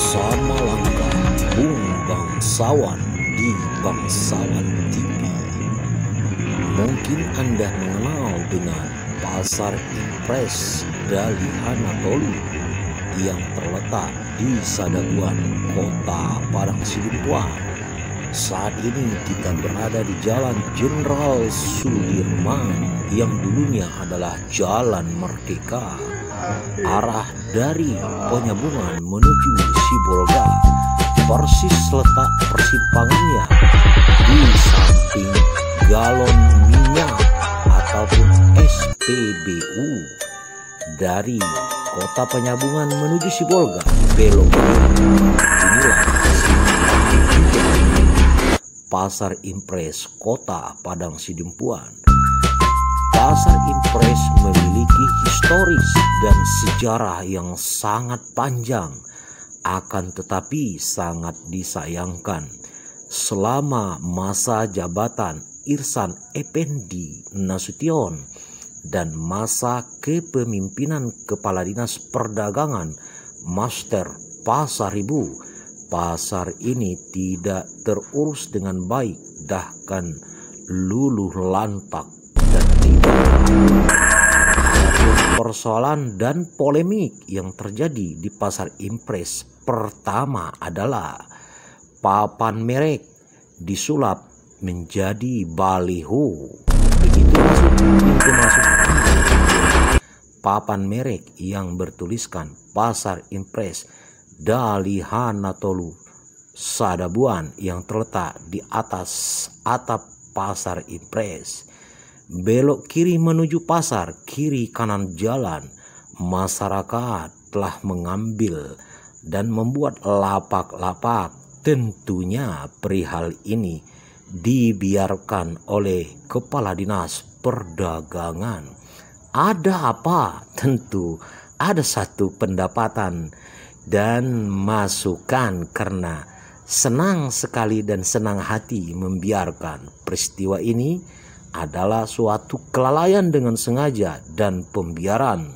Bersama langkah Bung Bangsawan di Bangsawan TV. Mungkin Anda mengenal dengan Pasar Impres Dalihanatolu yang terletak di Sadabuan, Kota Padang Sidempuan. Saat ini kita berada di Jalan Jenderal Sudirman yang dulunya adalah Jalan Merdeka. Arah dari Penyambungan menuju Sibolga, persis letak persimpangannya di samping galon minyak ataupun SPBU. Dari Kota Penyambungan menuju Sibolga, belok kiri. Inilah Pasar Impres Kota Padang Sidempuan. Pasar Impres memiliki historis dan sejarah yang sangat panjang, akan tetapi sangat disayangkan selama masa jabatan Irsan Effendi Nasution dan masa kepemimpinan Kepala Dinas Perdagangan Master Pasaribu, pasar ini tidak terurus dengan baik, bahkan luluh lantak dan tidak persoalan dan polemik yang terjadi di Pasar Impres. Pertama adalah papan merek disulap menjadi baliho. Begitu masuk pintu masuk, papan merek yang bertuliskan Pasar Impres Dalihanatolu Sadabuan yang terletak di atas atap Pasar Impres. Belok kiri menuju pasar, kiri kanan jalan. Masyarakat telah mengambil dan membuat lapak-lapak. Tentunya perihal ini dibiarkan oleh Kepala Dinas Perdagangan. Ada apa? Tentu ada satu pendapatan dan masukan, karena senang sekali dan senang hati membiarkan peristiwa ini adalah suatu kelalaian dengan sengaja dan pembiaran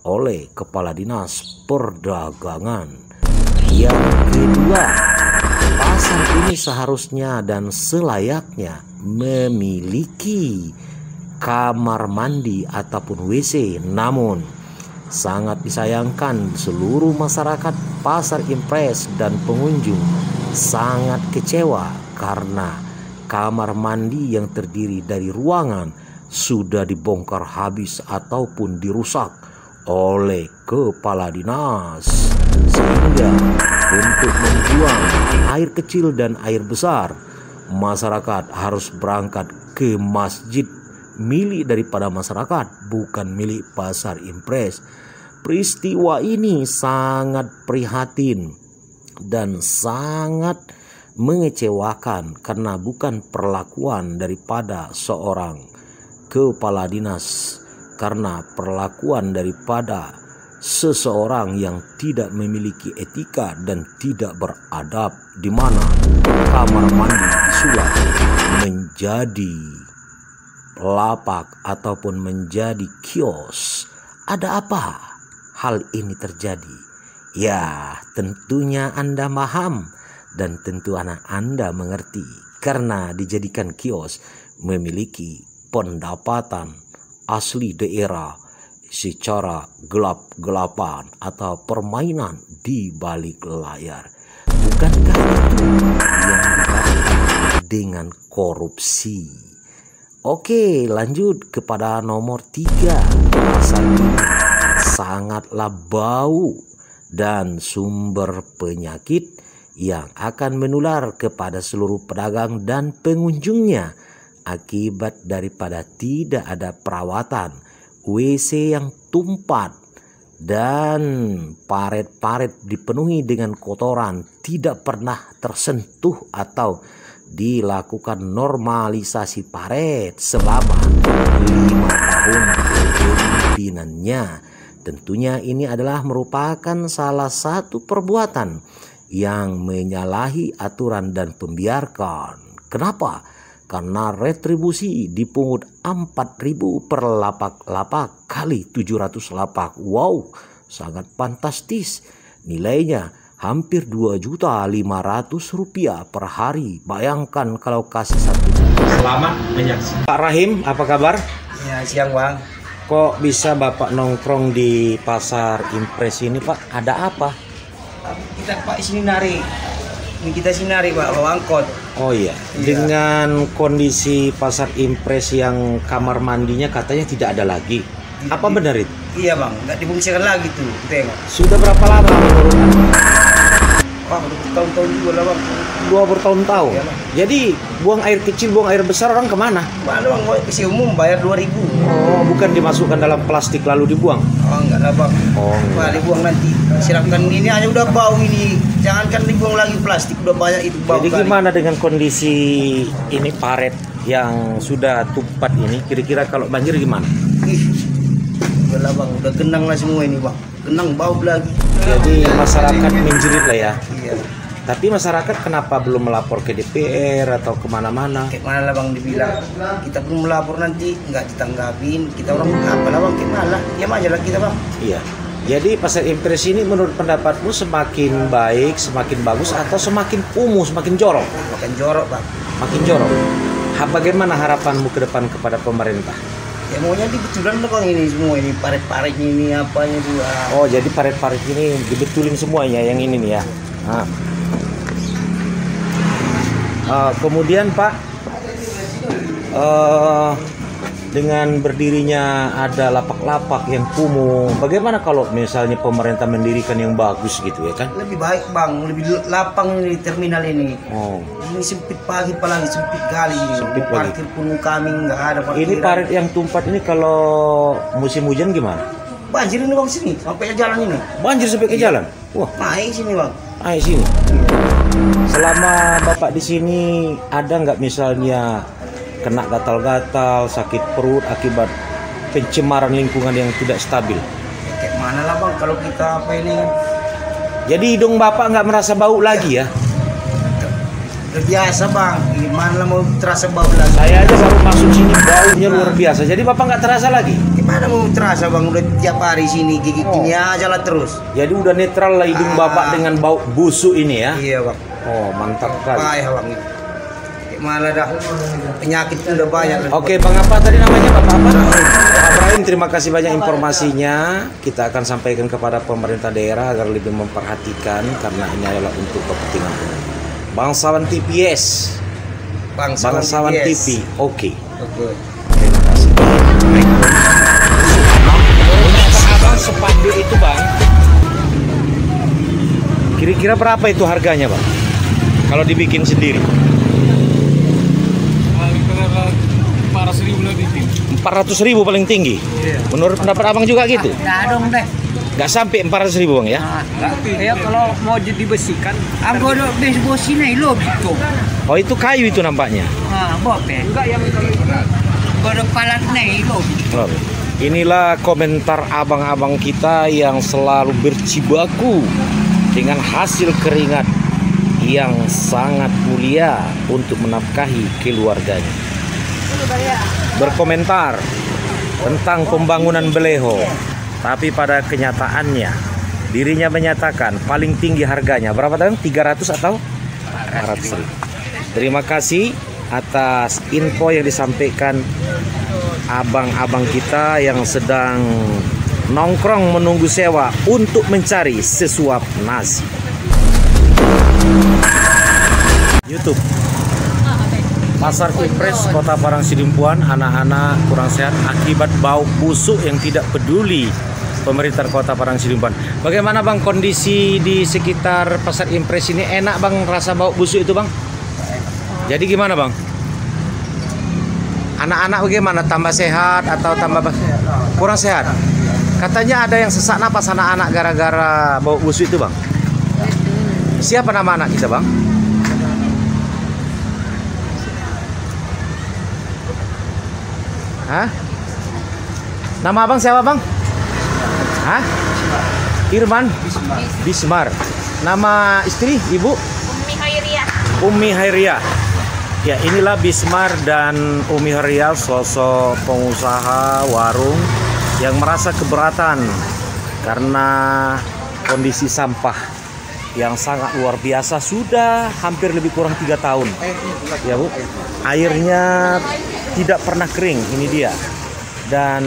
oleh Kepala Dinas Perdagangan. Yang kedua, pasar ini seharusnya dan selayaknya memiliki kamar mandi ataupun WC, namun sangat disayangkan seluruh masyarakat Pasar Impres dan pengunjung sangat kecewa karena kamar mandi yang terdiri dari ruangan sudah dibongkar habis ataupun dirusak oleh Kepala Dinas, sehingga untuk membuang air kecil dan air besar masyarakat harus berangkat ke masjid milik daripada masyarakat, bukan milik Pasar Impres. Peristiwa ini sangat prihatin dan sangat mengecewakan karena bukan perlakuan daripada seorang kepala dinas, karena perlakuan daripada seseorang yang tidak memiliki etika dan tidak beradab, di mana kamar mandi disulap menjadi lapak ataupun menjadi kios. Ada apa hal ini terjadi? Ya, tentunya Anda paham dan tentu anak Anda mengerti, karena dijadikan kios memiliki pendapatan asli daerah secara gelap-gelapan atau permainan di balik layar. Bukankah itu yang dikatakan dengan korupsi? Oke, lanjut kepada nomor 3. Pasar ini sangatlah bau dan sumber penyakit yang akan menular kepada seluruh pedagang dan pengunjungnya akibat daripada tidak ada perawatan, WC yang tumpah dan paret-paret dipenuhi dengan kotoran, tidak pernah tersentuh atau dilakukan normalisasi paret selama 5 tahun kepemimpinannya. Tentunya ini adalah merupakan salah satu perbuatan yang menyalahi aturan dan pembiarkan. Kenapa? Karena retribusi dipungut 4.000 per lapak kali 700 lapak. Wow, sangat fantastis. Nilainya hampir Rp2.500.000 per hari. Bayangkan kalau kasih 1 juta. Selamat menyaksikan. Pak Rahim, apa kabar? Ya, siang Bang. Kok bisa Bapak nongkrong di pasar Impres ini, Pak? Ada apa? Kita Pak sini narik. Kita sini narik Pak, bawa angkot. Oh iya. Dengan kondisi pasar Impres yang kamar mandinya katanya tidak ada lagi. Apa benar itu? Iya Bang, nggak difungsikan lagi tuh. Tengok. Sudah berapa lama menurut Anda? Wah, udah tahun-tahun juga lah Bang. 2 bertahun-tahun. Iya, Bang. Jadi buang air kecil, buang air besar orang kemana? Mana Bang, mau isi umum bayar 2.000. Oh, bukan dimasukkan dalam plastik lalu dibuang? Oh, enggak lah Bang. Oh, Wah, dibuang nanti. Siramkan ini aja udah bau ini. Jangankan dibuang lagi plastik, udah banyak itu bau. jadi kali. gimana dengan kondisi ini paret yang sudah tumpat ini? Kira-kira kalau banjir gimana? Ih, udah lah Bang, udah genang lah semua ini Bang. Genang bau lagi. Jadi masyarakat menjerit lah ya. Iya. Tapi masyarakat kenapa belum melapor ke DPR atau kemana-mana? Kayak mana lah Bang dibilang, kita belum melapor nanti nggak ditanggapin, kita orang apa lah Bang, kayak mana lah, diam aja lah kita Bang. Iya. Jadi pasar Impres ini menurut pendapatmu semakin baik, semakin bagus atau semakin kumuh, semakin jorok? Makan jorok Bang. Makin jorok. Bagaimana harapanmu ke depan kepada pemerintah? Ya maunya dibetulan lah Bang ini semua ini, paret-paretnya ini apanya juga. Oh, jadi paret-paret ini dibetulin semuanya yang ini nih ya. Nah. Kemudian Pak, dengan berdirinya ada lapak-lapak yang kumuh, bagaimana kalau misalnya pemerintah mendirikan yang bagus gitu ya kan? Lebih baik Bang, lebih lapang ini di terminal ini. Oh. Ini sempit pagi apalagi sempit kali ini. Sempit Parkir pun kami nggak ada parkiran. Ini paret yang tumpat ini kalau musim hujan gimana? Banjir ini Bang sini, sampai jalan ini. Banjir sampai ke jalan? Wah, Naik sini Bang. ayo sini. Selama Bapak di sini ada nggak misalnya kena gatal-gatal, sakit perut akibat pencemaran lingkungan yang tidak stabil? Ya, kayak mana lah Bang kalau kita apa ini kan. Jadi hidung Bapak nggak merasa bau lagi ya? Udah biasa Bang, gimana lah mau terasa bau lagi. Saya aja baru masuk sini baunya luar biasa. Jadi Bapak nggak terasa lagi? Gimana mau terasa Bang, udah tiap hari sini gigi gini aja lah terus. Jadi udah netral lah hidung Bapak dengan bau busuk ini ya? Iya Bang. Oh, mantap sekali. Payah Bang. Malah dah penyakit udah banyak. Oke, Bang apa tadi namanya Bapak apa? Pak Ibrahim, terima kasih banyak informasinya. Kita akan sampaikan kepada pemerintah daerah agar lebih memperhatikan karena ini adalah untuk kepentingan umum. Bangsawan TPS. Bangsawan TV. Oke. Terima kasih. Abang sepanduk itu Bang. Kira-kira berapa itu harganya Bang? Kalau dibikin sendiri? 400.000 paling tinggi. Iya. Menurut pendapat abang juga gitu? Nggak dong deh. Nggak sampai 400.000 Bang ya? Ya kalau mau dibesikan, aku udah besi nih lo gitu. Oh itu kayu itu nampaknya. Enggak yang kalau palat nih lo. Oh. Inilah komentar abang-abang kita yang selalu berjibaku dengan hasil keringat yang sangat mulia untuk menafkahi keluarganya. Berkomentar tentang pembangunan beleho, tapi pada kenyataannya dirinya menyatakan paling tinggi harganya berapa tadi? 300 atau 400.000. Terima kasih atas info yang disampaikan abang-abang kita yang sedang nongkrong menunggu sewa untuk mencari sesuap nasi. YouTube Pasar Impres Kota Parang Sidimpuan, anak-anak kurang sehat akibat bau busuk yang tidak peduli pemerintah Kota Parang Sidimpuan. Bagaimana Bang kondisi di sekitar Pasar Impres ini? Enak Bang rasa bau busuk itu Bang? Jadi gimana Bang? Anak-anak bagaimana? Tambah sehat atau tambah kurang sehat? Katanya ada yang sesak napas anak-anak gara-gara bau busuk itu Bang. Siapa nama anak kita Bang? Hah? Nama abang siapa Bang? Hah? Irman? Bismar. Nama istri, ibu? Umi Hairiah. Umi Hairiah. Ya, inilah Bismar dan Umi Hairiah, sosok pengusaha warung yang merasa keberatan karena kondisi sampah yang sangat luar biasa, sudah hampir lebih kurang 3 tahun. Ya Bu, airnya tidak pernah kering, ini dia. Dan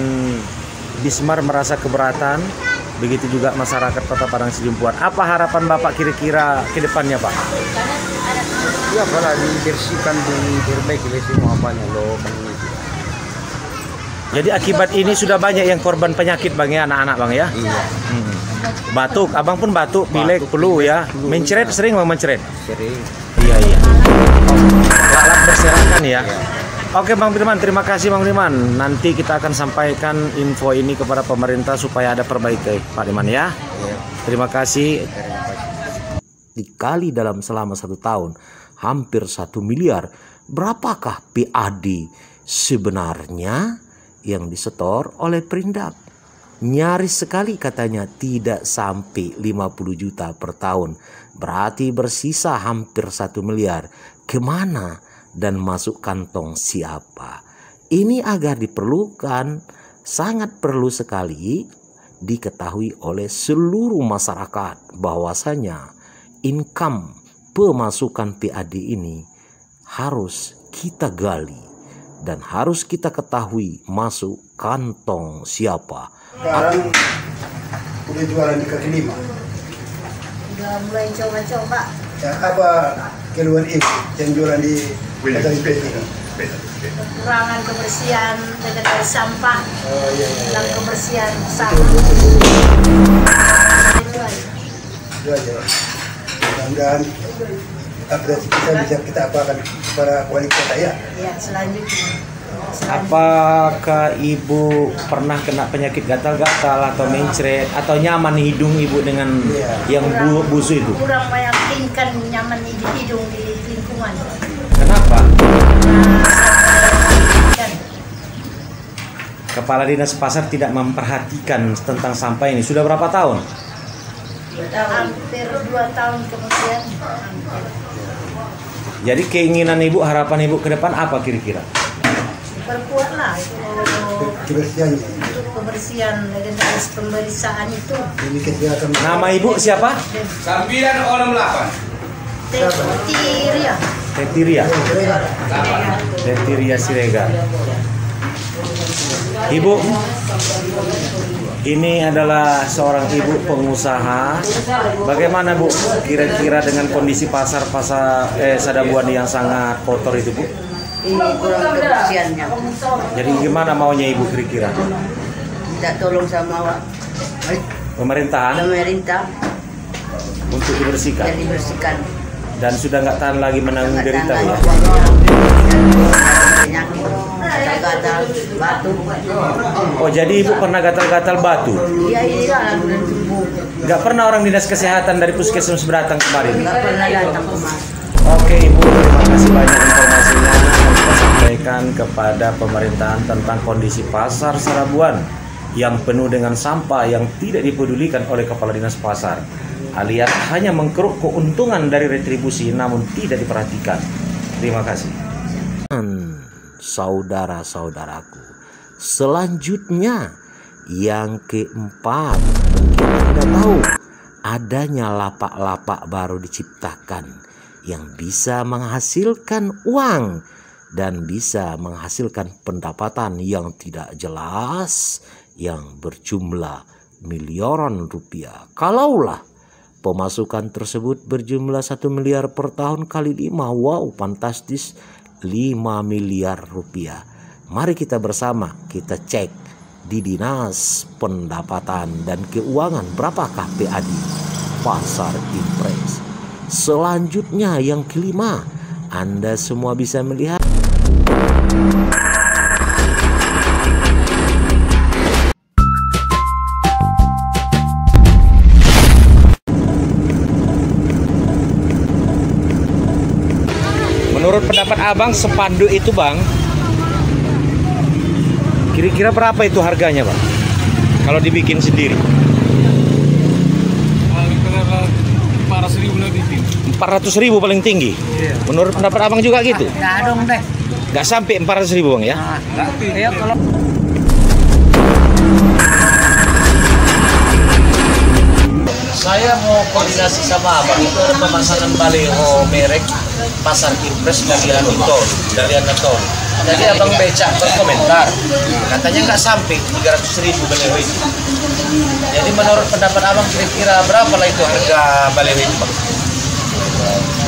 Bismar merasa keberatan, begitu juga masyarakat Kota Padang Sidempuan. Apa harapan Bapak kira-kira ke depannya, Pak? Ya kalau dibersihkan, diperbaiki semua apanya loh kan ini. Jadi akibat ini sudah banyak yang korban penyakit Bang ya, anak-anak Bang ya? Iya. Batuk, Abang pun batuk, pilek, flu ya. Mencret sering Bang mencret? Sering. Iya. Lalat berserakan ya. Oke Bang Firman, terima kasih Bang Firman. Nanti kita akan sampaikan info ini kepada pemerintah supaya ada perbaikan Pak Firman ya. Iya. Terima kasih. Dikali dalam selama 1 tahun hampir 1 miliar. Berapakah PAD sebenarnya yang disetor oleh Perindak? Nyaris sekali katanya tidak sampai 50 juta per tahun. Berarti bersisa hampir 1 miliar. Kemana dan masuk kantong siapa? Ini agar diperlukan, sangat perlu sekali diketahui oleh seluruh masyarakat bahwasanya income pemasukan PAD ini harus kita gali dan harus kita ketahui masuk kantong siapa. Sekarang udah jualan di kaki 5. Udah mulai coba-coba. Ya, apa keluhan ibu yang jualan di kaki ini? Kekurangan kebersihan dekat dari sampah. Oh iya. Dalam kebersihan sampah. Itu aja. Mudah-mudahan update kita apakan para wali kota ya. Ya, selanjutnya. Apakah ibu pernah kena penyakit gatal-gatal atau mencret atau nyaman hidung ibu dengan yang busuk itu? Kurang meyakinkan nyaman di hidung di lingkungan. Kenapa? Dan Kepala Dinas Pasar tidak memperhatikan tentang sampah ini. Sudah berapa tahun? hampir 2 tahun kemudian. Jadi keinginan ibu, harapan ibu ke depan apa kira-kira? Perkuatlah itu Kebersihannya. untuk kebersihan legendaris pemeriksaan itu. Ini kegiatan. Nama ibu siapa? 968. Tetiria. Tetiria. Tetiria Siregar. Ibu, ini adalah seorang ibu pengusaha. Bagaimana Bu kira-kira dengan kondisi pasar Sadabuan yang sangat kotor itu Bu? Ini kurang kebersihannya. Jadi gimana maunya ibu kira-kira? Minta tolong sama Pemerintahan pemerintah untuk dibersihkan biar dibersihkan. dan sudah nggak tahan lagi menanggung derita ya. Penyakit gatal batu. Oh jadi ibu pernah gatal-gatal batu? Iya iya dan sembuh. Nggak pernah orang dinas kesehatan dari puskesmas datang kemarin? Nggak pernah datang kemari. Oke Ibu, terima kasih banyak informasinya yang kita sampaikan kepada pemerintahan tentang kondisi pasar Sadabuan yang penuh dengan sampah yang tidak dipedulikan oleh Kepala Dinas Pasar, alias hanya mengkeruk keuntungan dari retribusi namun tidak diperhatikan. Terima kasih. Saudara-saudaraku, selanjutnya yang keempat, mungkin Anda tahu adanya lapak-lapak baru diciptakan yang bisa menghasilkan uang dan bisa menghasilkan pendapatan yang tidak jelas yang berjumlah miliaran rupiah. Kalaulah pemasukan tersebut berjumlah 1 miliar per tahun kali 5, wow fantastis, 5 miliar rupiah. Mari kita bersama kita cek di Dinas Pendapatan dan Keuangan berapakah PAD Pasar Impres. Selanjutnya yang kelima, Anda semua bisa melihat menurut pendapat Abang spanduk itu Bang, kira-kira berapa itu harganya Bang? Kalau dibikin sendiri? 400.000 paling tinggi. Menurut pendapat Abang juga gitu? Nggak dong deh. Nggak sampai 400.000 Bang ya? Ya kalau Saya mau koordinasi sama abang. Itu ada pemasangan baliho merek Pasar Impres dari Anatol. Jadi abang becak berkomentar, katanya nggak sampai 300.000 baliho itu. Jadi menurut pendapat abang kira-kira berapa lah itu harga baliho itu, bang?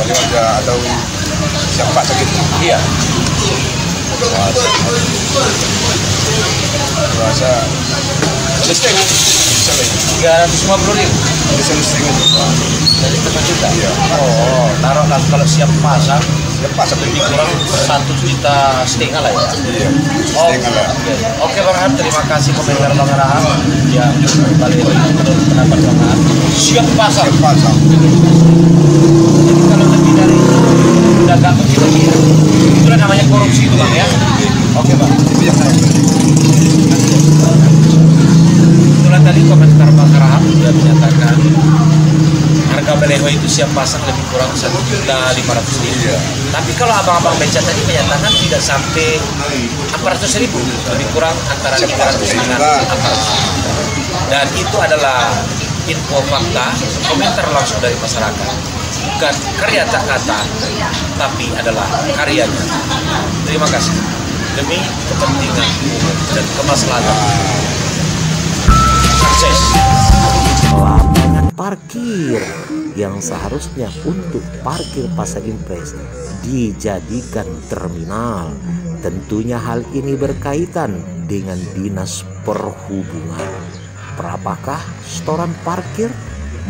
Baliho aja atau siapa sakit? Iya. Rasa listing 350.000. bisa listing itu. Jadi 4 juta. Iya. Oh, taruhlah kalau siap pasang Lepas sampai lebih kurang 1,5 juta lah ya. Iya. Oh, Setengah lah. oke Bang Ham, terima kasih komentar Bang Raham yang kembali menurut pendapat Bang Raham. Siap pasang. Pasang. Jadi kalau lebih dari itu udah gak begitu ya. Itulah namanya korupsi itu Bang ya. Oke Bang. Itu yang Itulah tadi komentar Bang Raham, dia menyatakan harga baliho itu siap pasang lebih kurang 1.500.000. Iya. Tapi kalau abang-abang beca tadi menyatakan tidak sampai 400.000, lebih kurang antara 500 dengan 400. Dan itu adalah info fakta, komentar langsung dari masyarakat. Bukan karya kata, tapi adalah karyanya. Terima kasih. Demi kepentingan umum dan kemaslahatan. Sukses. Lapangan parkir yang seharusnya untuk parkir Pasar Impres dijadikan terminal. Tentunya hal ini berkaitan dengan Dinas Perhubungan. Berapakah setoran parkir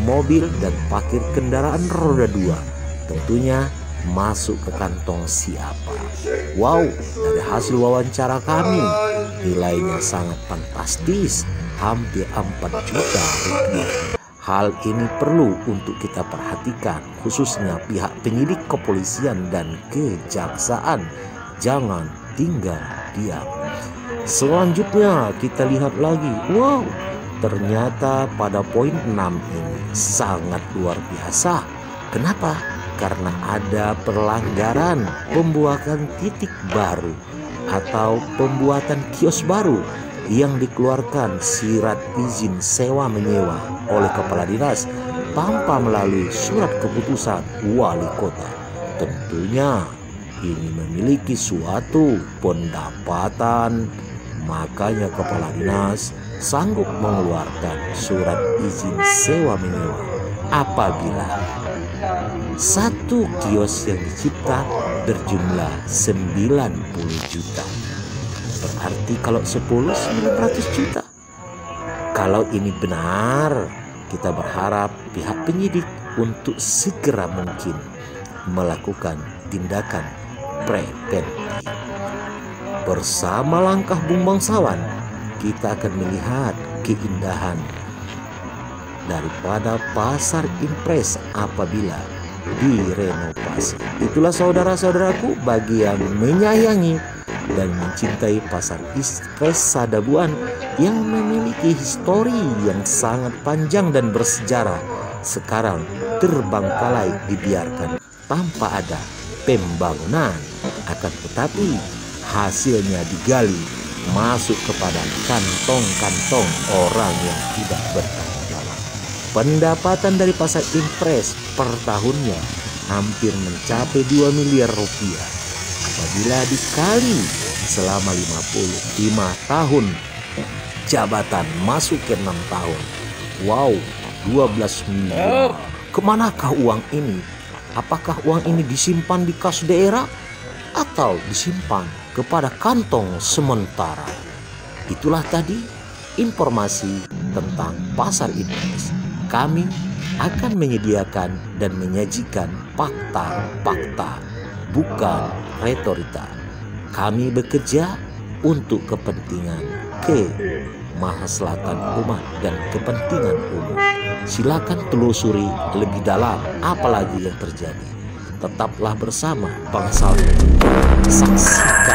mobil dan parkir kendaraan roda 2? Tentunya masuk ke kantong siapa? Wow, dari hasil wawancara kami nilainya sangat fantastis, hampir 4 juta rupiah. Hal ini perlu untuk kita perhatikan, khususnya pihak penyidik kepolisian dan kejaksaan. Jangan tinggal diam. Selanjutnya kita lihat lagi. Wow, ternyata pada poin 6 ini sangat luar biasa. Kenapa? Karena ada pelanggaran pembuatan titik baru atau pembuatan kios baru yang dikeluarkan surat izin sewa menyewa oleh kepala dinas tanpa melalui surat keputusan wali kota. Tentunya ini memiliki suatu pendapatan, makanya kepala dinas sanggup mengeluarkan surat izin sewa menyewa apabila satu kios yang dicipta berjumlah 90 juta. Berarti kalau 10 900 juta. Kalau ini benar, kita berharap pihak penyidik untuk segera mungkin melakukan tindakan preventif. Bersama langkah Bung Bangsawan, kita akan melihat keindahan daripada Pasar Impres apabila direnovasi. Itulah saudara-saudaraku, bagi yang menyayangi dan mencintai Pasar Impres Sadabuan yang memiliki histori yang sangat panjang dan bersejarah, sekarang terbengkalai dibiarkan tanpa ada pembangunan, akan tetapi hasilnya digali masuk kepada kantong-kantong orang yang tidak bertanggung jawab. Pendapatan dari Pasar Impres per tahunnya hampir mencapai 2 miliar rupiah. Apabila dikali selama 55 tahun jabatan masuk ke 6 tahun. Wow, 12 miliar. Kemanakah uang ini? Apakah uang ini disimpan di kas daerah atau disimpan kepada kantong sementara? Itulah tadi informasi tentang Pasar Impres. Kami akan menyediakan dan menyajikan fakta-fakta, bukan retorika. Kami bekerja untuk kepentingan kemaslahatan umat dan kepentingan umum. Silakan telusuri lebih dalam apalagi yang terjadi. Tetaplah bersama Bangsawan. Saksikan